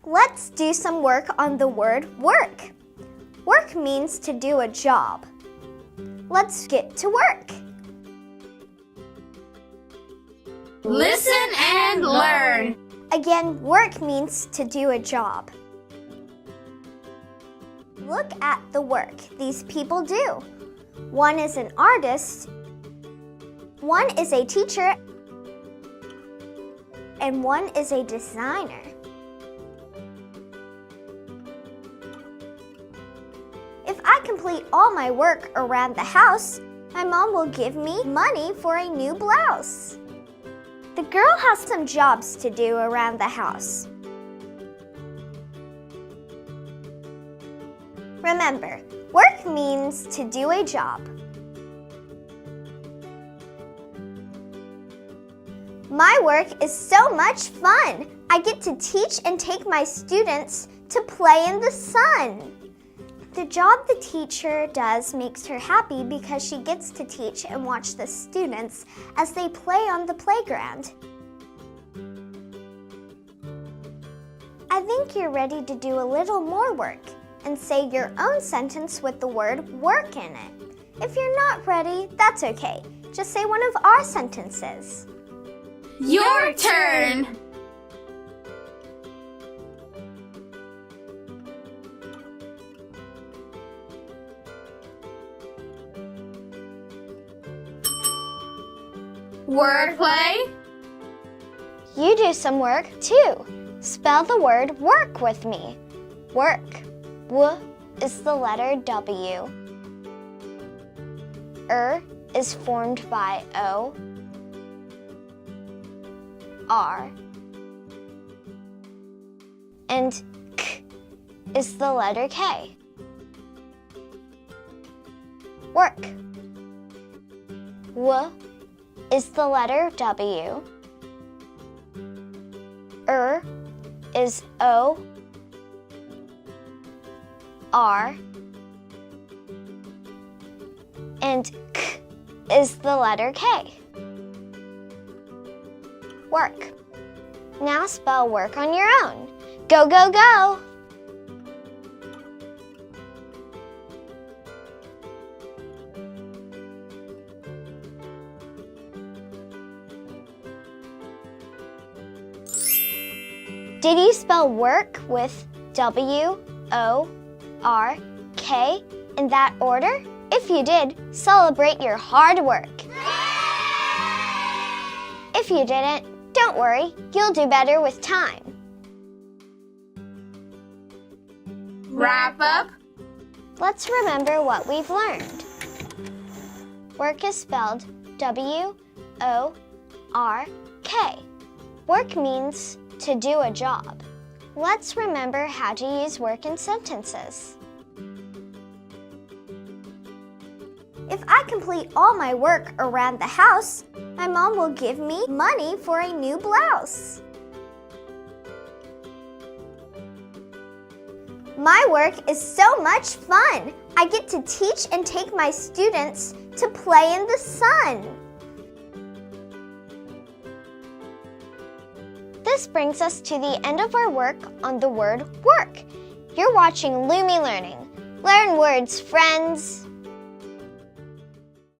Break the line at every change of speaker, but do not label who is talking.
Let's do some work on the word work. Work means to do a job. Let's get to work.
Listen and learn.
Again, work means to do a job. Look at the work these people do. One is an artist, one is a teacher, and one is a designer. If I complete all my work around the house, my mom will give me money for a new blouse. The girl has some jobs to do around the house. Remember, work means to do a job. My work is so much fun. I get to teach and take my students to play in the sun. The job the teacher does makes her happy because she gets to teach and watch the students as they play on the playground. I think you're ready to do a little more work and say your own sentence with the word work in it. If you're not ready, that's okay. Just say one of our sentences.
Your turn. Wordplay.
You do some work too. Spell the word work with me. Work. W is the letter W. Is formed by O. R. And K is the letter K. Work. W is the letter W. Is O. R. And K is the letter K. Work. Now spell work on your own. Go, go, go! Did you spell work with W-O-R-K in that order? If you did, celebrate your hard work. If you didn't, don't worry, you'll do better with time.
Wrap up.
Let's remember what we've learned. Work is spelled W-O-R-K. Work means to do a job. Let's remember how to use work in sentences. If I complete all my work around the house, my mom will give me money for a new blouse. My work is so much fun. I get to teach and take my students to play in the sun. This brings us to the end of our work on the word work. You're watching LUMI Learning. Learn words, friends!